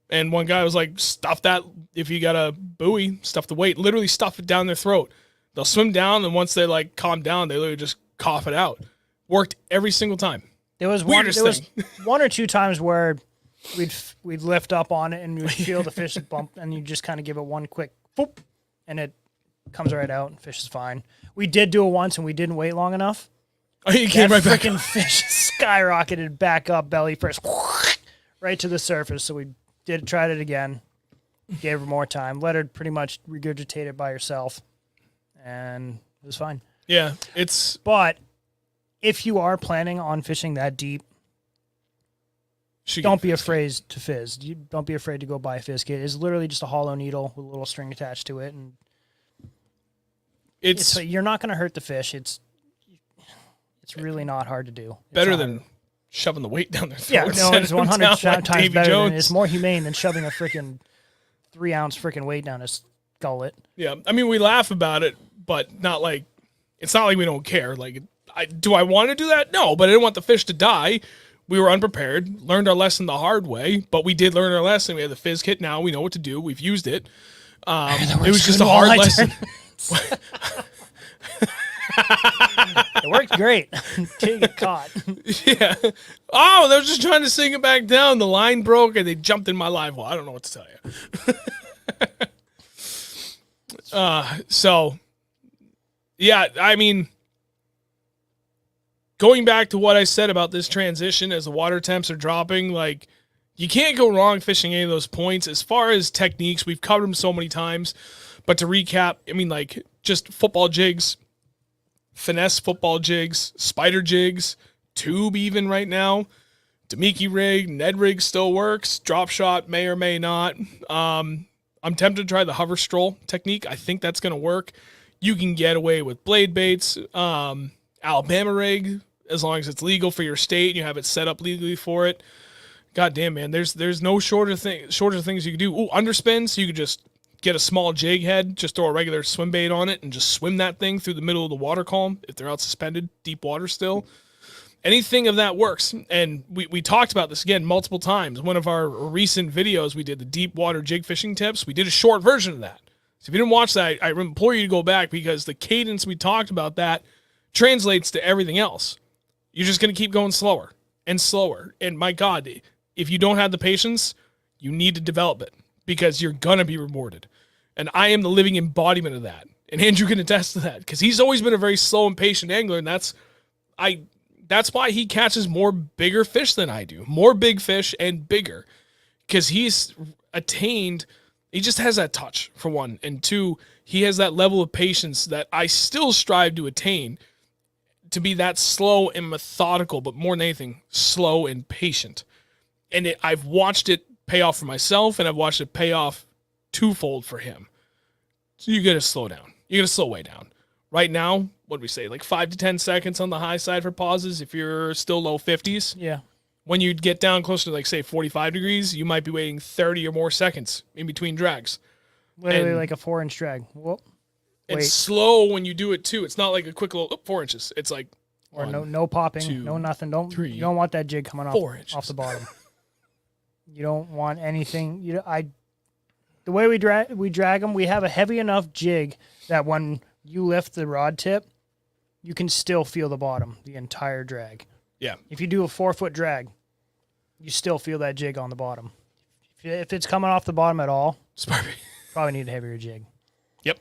and one guy was like, stuff that, if you got a buoy, stuff the weight, literally stuff it down their throat. They'll swim down, and once they like calm down, they literally just cough it out. Worked every single time. There was one or two times where we'd lift up on it, and we'd feel the fish bump, and you just kind of give it one quick boop, and it comes right out, and fish is fine. We did do it once, and we didn't wait long enough. Oh, you came right back. Freaking fish skyrocketed back up, belly first, right to the surface. So we tried it again, gave her more time, let her pretty much regurgitate it by herself, and it was fine. Yeah, But if you are planning on fishing that deep, don't be afraid to fizz. Don't be afraid to go buy a fizz kit. It's literally just a hollow needle with a little string attached to it, and you're not going to hurt the fish. It's really not hard to do. Better than shoving the weight down their throat. Yeah, no, it's 100 times Davy better. Jones. It's more humane than shoving a freaking 3-ounce freaking weight down his gullet. Yeah, I mean, we laugh about it, but not like it's not like we don't care. Like, do I want to do that? No, but I didn't want the fish to die. We were unprepared, learned our lesson the hard way, but we did learn our lesson. We have the fizz kit now. We know what to do. We've used it. It was just a hard lesson. It worked great until you get caught. Yeah. Oh, they were just trying to sing it back down. The line broke, and they jumped in my live well. I don't know what to tell you. So, yeah, I mean, going back to what I said about this transition as the water temps are dropping, like, you can't go wrong fishing any of those points. As far as techniques, we've covered them so many times. But to recap, I mean, like, just football jigs, finesse football jigs, spider jigs, tube even right now, Damiki rig, Ned rig still works, drop shot may or may not. I'm tempted to try the hover stroll technique. I think that's going to work. You can get away with blade baits, Alabama rig, as long as it's legal for your state and you have it set up legally for it. God damn, man, there's no shorter things you can do. Ooh, underspin, so you could just get a small jig head, just throw a regular swim bait on it and just swim that thing through the middle of the water column if they're out suspended, deep water still. Anything of that works. And we talked about this again multiple times. One of our recent videos, we did the deep water jig fishing tips. We did a short version of that. So if you didn't watch that, I implore you to go back because the cadence we talked about that translates to everything else. You're just going to keep going slower and slower. And my God, if you don't have the patience, you need to develop it because you're going to be rewarded. And I am the living embodiment of that. And Andrew can attest to that because he's always been a very slow and patient angler. And that's why he catches more bigger fish than I do. More big fish and bigger. Because he's attained, he just has that touch, for one. And two, he has that level of patience that I still strive to attain, to be that slow and methodical, but more than anything, slow and patient. And I've watched it pay off for myself, and I've watched it pay off twofold for him. So you got to slow down. You got to slow way down. Right now, what do we say? Like 5 to 10 seconds on the high side for pauses if you're still low 50s. Yeah. When you get down closer to, like, say, 45 degrees, you might be waiting 30 or more seconds in between drags. Literally like a 4-inch drag. Whoop. It's slow when you do it, too. It's not like a quick little 4 inches. It's like or no popping, 2, no nothing. You don't want that jig coming off the bottom. You don't want anything. The way we drag them, we have a heavy enough jig that when you lift the rod tip, you can still feel the bottom the entire drag. Yeah. If you do a 4-foot drag, you still feel that jig on the bottom. If it's coming off the bottom at all, probably need a heavier jig. Yep.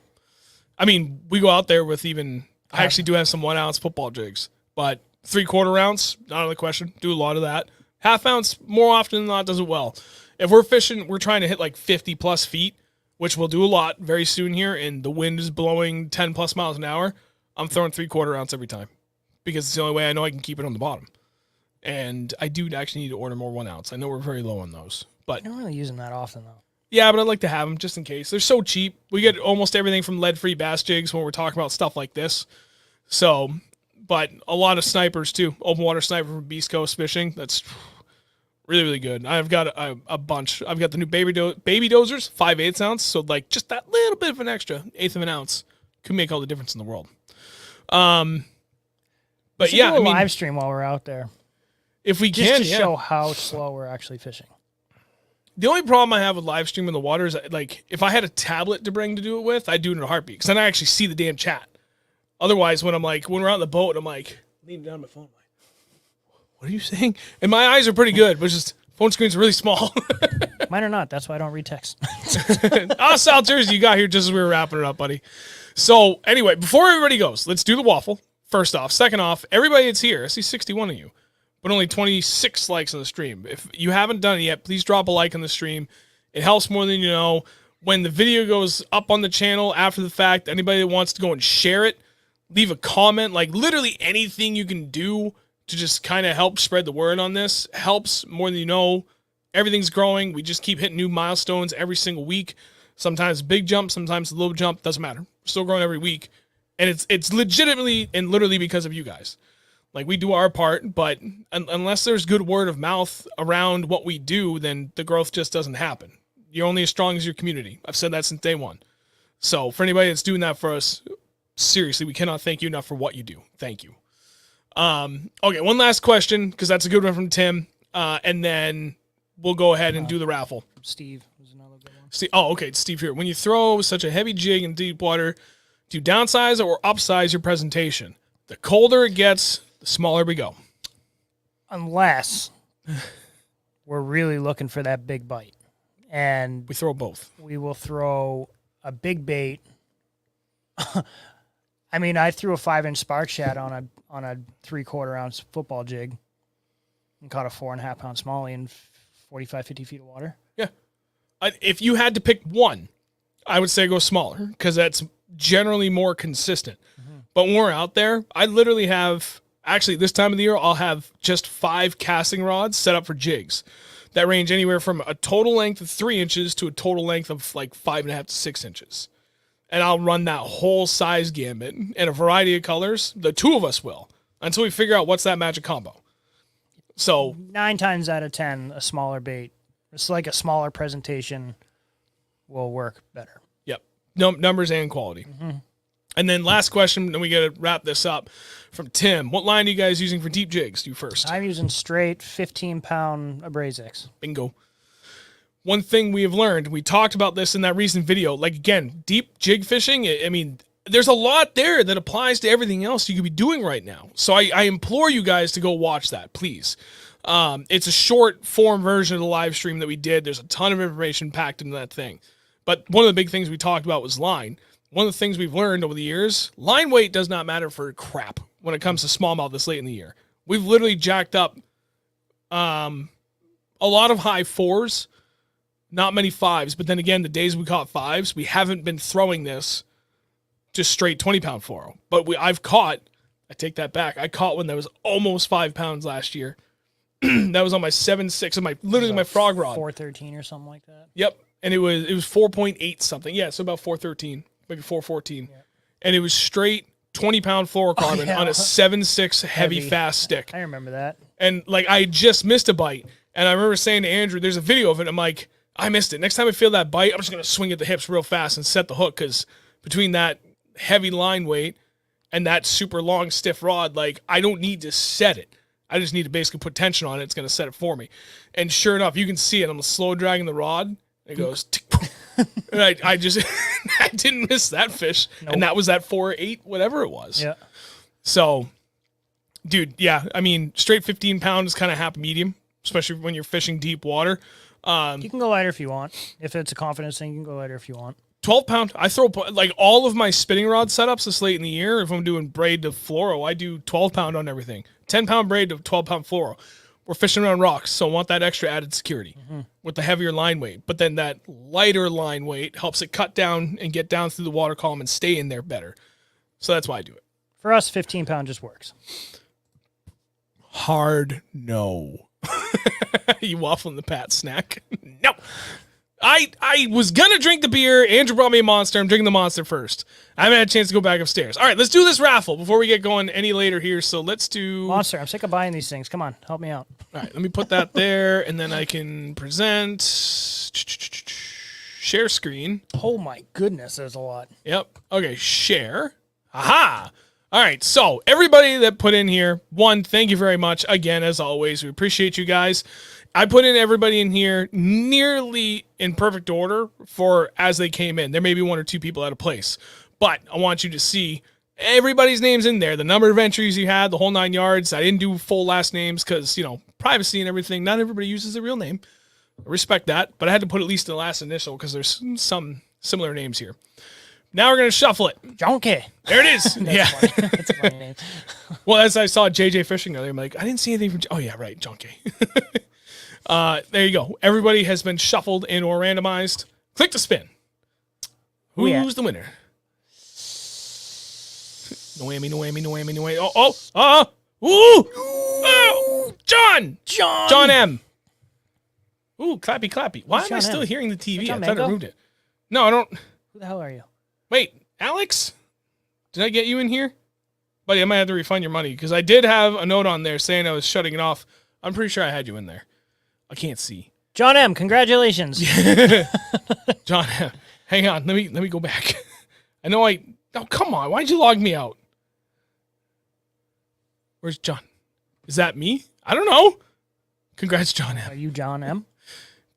I mean, we go out there with I actually do have some 1 ounce football jigs, but 3/4 ounce, not out of the question. Do a lot of that. 1/2 ounce, more often than not, does it well. If we're fishing, we're trying to hit like 50 plus feet, which we'll do a lot very soon here, and the wind is blowing 10 plus miles an hour. I'm throwing 3/4 ounce every time because it's the only way I know I can keep it on the bottom. And I do actually need to order more 1 ounce. I know we're very low on those, but you're not really using that often though. Yeah, but I'd like to have them just in case. They're so cheap. We get almost everything from lead-free bass jigs when we're talking about stuff like this. So, but a lot of snipers too. Open water sniper from Beast Coast Fishing. That's really, really good. I've got a bunch. I've got the new baby dozers, 5/8 ounce. So like just that little bit of an extra 1/8 of an ounce could make all the difference in the world. But yeah, do a live stream while we're out there. If we just can, to show how slow we're actually fishing. The only problem I have with live stream in the water is like if I had a tablet to bring to do it with, I'd do it in a heartbeat because then I actually see the damn chat. Otherwise, when we're out in the boat, I'm like leaning down my phone, like, what are you saying? And my eyes are pretty good, but just phone screens are really small. Mine are not. That's why I don't read text. South Jersey, you got here just as we were wrapping it up, buddy. So anyway, before everybody goes, let's do the waffle. First off. Second off, everybody that's here, I see 61 of you, but only 26 likes on the stream. If you haven't done it yet, please drop a like on the stream. It helps more than you know. When the video goes up on the channel after the fact, anybody that wants to go and share it, leave a comment, like literally anything you can do to just kind of help spread the word on this helps more than you know. Everything's growing. We just keep hitting new milestones every single week. Sometimes a big jump, sometimes a little jump. Doesn't matter. We're still growing every week. And it's legitimately and literally because of you guys. Like, we do our part, but unless there's good word of mouth around what we do, then the growth just doesn't happen. You're only as strong as your community. I've said that since day one. So for anybody that's doing that for us, seriously, we cannot thank you enough for what you do. Thank you. Okay, one last question, because that's a good one from Tim. And then we'll go ahead and do the raffle. Steve was another good one. Steve, okay, Steve here. When you throw such a heavy jig in deep water, do you downsize or upsize your presentation? The colder it gets, the smaller we go. Unless we're really looking for that big bite. And we throw both. We will throw a big bait. I mean, I threw a 5-inch spark shad on a 3/4 ounce football jig and caught a 4.5 pound smallie in 45, 50 feet of water. Yeah. If you had to pick one, I would say go smaller because that's generally more consistent. Mm-hmm. But when we're out there, I literally have, actually this time of the year, I'll have just 5 casting rods set up for jigs that range anywhere from a total length of 3 inches to a total length of like 5.5 to 6 inches. And I'll run that whole size gambit in a variety of colors. The two of us will, until we figure out what's that magic combo. So 9 times out of 10, a smaller bait, it's like a smaller presentation, will work better. Yep. Numbers and quality. Mm-hmm. And then last question, then we got to wrap this up, from Tim. What line are you guys using for deep jigs? You first. I'm using straight 15-pound Abrazex. Bingo. One thing we have learned, we talked about this in that recent video, like, again, deep jig fishing, I mean, there's a lot there that applies to everything else you could be doing right now. So I implore you guys to go watch that, please. It's a short form version of the live stream that we did. There's a ton of information packed into that thing. But one of the big things we talked about was line. One of the things we've learned over the years, line weight does not matter for crap when it comes to smallmouth this late in the year. We've literally jacked up a lot of high 4s, not many 5s. But then again, the days we caught 5s, we haven't been throwing this just straight 20-pound fluoro. But I've caught, I take that back, I caught one that was almost 5 pounds last year. That was on my 7.6 of my frog rod. 413 or something like that. Yep. And it was 4.8 something. Yeah, so about 413, maybe 414. Yeah. And it was straight 20-pound fluorocarbon on a 7.6 heavy fast stick. I remember that. And like I just missed a bite. And I remember saying to Andrew, there's a video of it. I'm like, I missed it. Next time I feel that bite, I'm just going to swing at the hips real fast and set the hook, because between that heavy line weight and that super long stiff rod, like I don't need to set it. I just need to basically put tension on it. It's going to set it for me. And sure enough, you can see it. I'm slow dragging the rod. It goes, and I just, I didn't miss that fish. Nope. And that was that 4.8, whatever it was. Yeah. So, dude, yeah, I mean, straight 15 pound is kind of happy medium, especially when you're fishing deep water. You can go lighter if you want. If it's a confidence thing, you can go lighter if you want. 12 pound. I throw like all of my spinning rod setups this late in the year. If I'm doing braid to fluoro, I do 12 pound on everything. 10 pound braid to 12 pound fluoro. We're fishing around rocks, so I want that extra added security with the heavier line weight. But then that lighter line weight helps it cut down and get down through the water column and stay in there better. So that's why I do it. For us, 15 pound just works. Hard no. You waffling the Pat snack? No. I was going to drink the beer. Andrew brought me a Monster. I'm drinking the Monster first. I haven't had a chance to go back upstairs. All right, let's do this raffle before we get going any later here. So let's do... Monster, I'm sick of buying these things. Come on, help me out. All right, let me put that there, and then I can present... Share screen. Oh, my goodness, there's a lot. Yep. Okay, share. Aha! All right, so everybody that put in here, one, thank you very much. Again, as always, we appreciate you guys. I put in everybody in here nearly in perfect order for as they came in. There may be one or two people out of place, but I want you to see everybody's names in there, the number of entries you had, the whole 9 yards. I didn't do full last names because, you know, privacy and everything. Not everybody uses a real name. I respect that, but I had to put at least the last initial because there's some similar names here. Now we're going to shuffle it. Jonky. There it is. Yeah. That's a funny name. Well, as I saw JJ fishing earlier, I'm like, I didn't see anything from... Oh, yeah, right, Jonky. There you go. Everybody has been shuffled and or randomized. Click to spin. Who's the winner? No whammy, no whammy, no whammy, no whammy. Oh, John M. Ooh, clappy, clappy. Why am I still hearing the TV? I thought I removed it. No, I don't. Who the hell are you? Wait, Alex? Did I get you in here? Buddy, I might have to refund your money because I did have a note on there saying I was shutting it off. I'm pretty sure I had you in there. I can't see. John M., congratulations. John M. Hang on, let me go back. I know oh, come on. Why'd you log me out? Where's John? Is that me? I don't know. Congrats, John M. Are you John M.?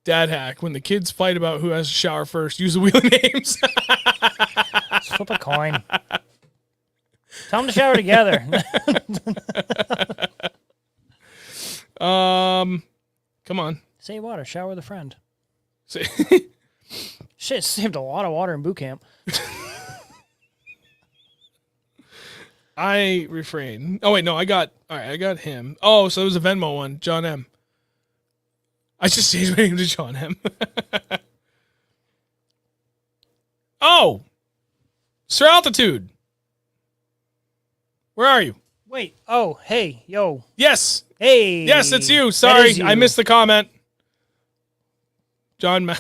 Dad hack. When the kids fight about who has to shower first, use the wheel of names. Just flip a coin. Tell them to shower together. Come on. Save water. Shower with a friend. Shit, saved a lot of water in boot camp. I refrain. Oh, wait, no, I got him. Oh, so it was a Venmo one. John M. I just changed my name to John M. Oh! Sir Altitude. Where are you? Wait. Oh, hey. Yo. Yes. Hey. Yes, it's you. Sorry, you. I missed the comment. John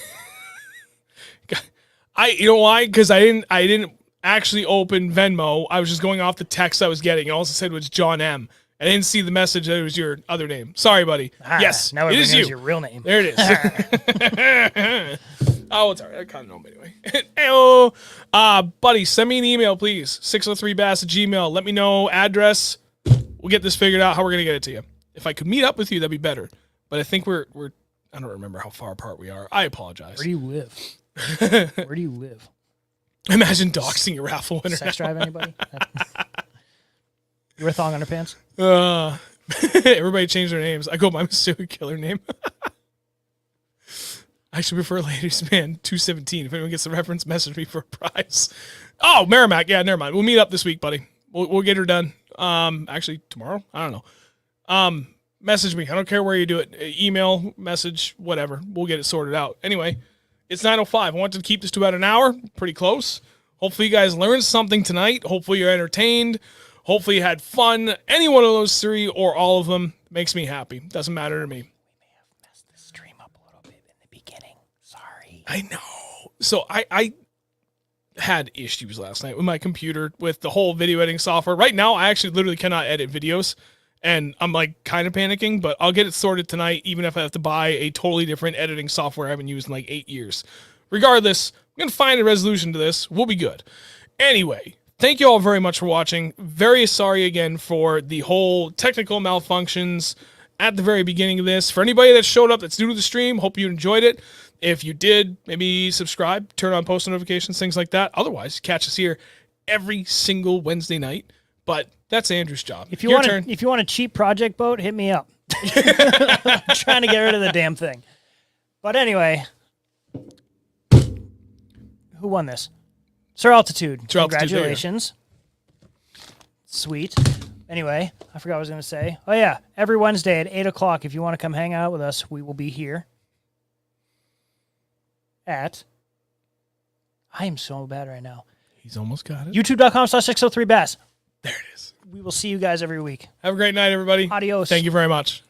you know why? Because I didn't actually open Venmo. I was just going off the text I was getting. It also said it was John M. I didn't see the message that it was your other name. Sorry, buddy. Yes, now it is you. Your real name. There it is. Oh, it's all right. I kind of know him anyway. Hey-oh. Buddy, send me an email, please. 603bass@gmail. Let me know address. We'll get this figured out how we're going to get it to you. If I could meet up with you, that'd be better. But I think we're I don't remember how far apart we are. I apologize. Where do you live? Where do you live? Imagine doxing a raffle winner. Sex drive anybody? You wear thong underpants? Everybody changed their names. I go by my serial killer name. I should prefer Ladies Man 217. If anyone gets the reference, message me for a prize. Oh, Merrimack. Yeah, never mind. We'll meet up this week, buddy. We'll get her done. Actually, tomorrow? I don't know. Message me. I don't care where you do it. Email, message, whatever. We'll get it sorted out. Anyway, it's 9:05. I wanted to keep this to about an hour. Pretty close. Hopefully you guys learned something tonight. Hopefully you're entertained. Hopefully you had fun. Any one of those three or all of them makes me happy. Doesn't matter to me. We may have messed the stream up a little bit in the beginning. Sorry. I know. So I had issues last night with my computer with the whole video editing software. Right now, I actually literally cannot edit videos. And I'm like kind of panicking, but I'll get it sorted tonight, even if I have to buy a totally different editing software I haven't used in like 8 years. Regardless, I'm going to find a resolution to this. We'll be good. Anyway, thank you all very much for watching. Very sorry again for the whole technical malfunctions at the very beginning of this. For anybody that showed up that's new to the stream, hope you enjoyed it. If you did, maybe subscribe, turn on post notifications, things like that. Otherwise, catch us here every single Wednesday night. But that's Andrew's job. If you want a cheap project boat, hit me up. I'm trying to get rid of the damn thing. But anyway, who won this? Sir Altitude. Congratulations. Sweet. Anyway, I forgot what I was going to say. Oh, yeah. Every Wednesday at 8 o'clock, if you want to come hang out with us, we will be here at... I am so bad right now. He's almost got it. YouTube.com/603bass. There it is. We will see you guys every week. Have a great night, everybody. Adios. Thank you very much.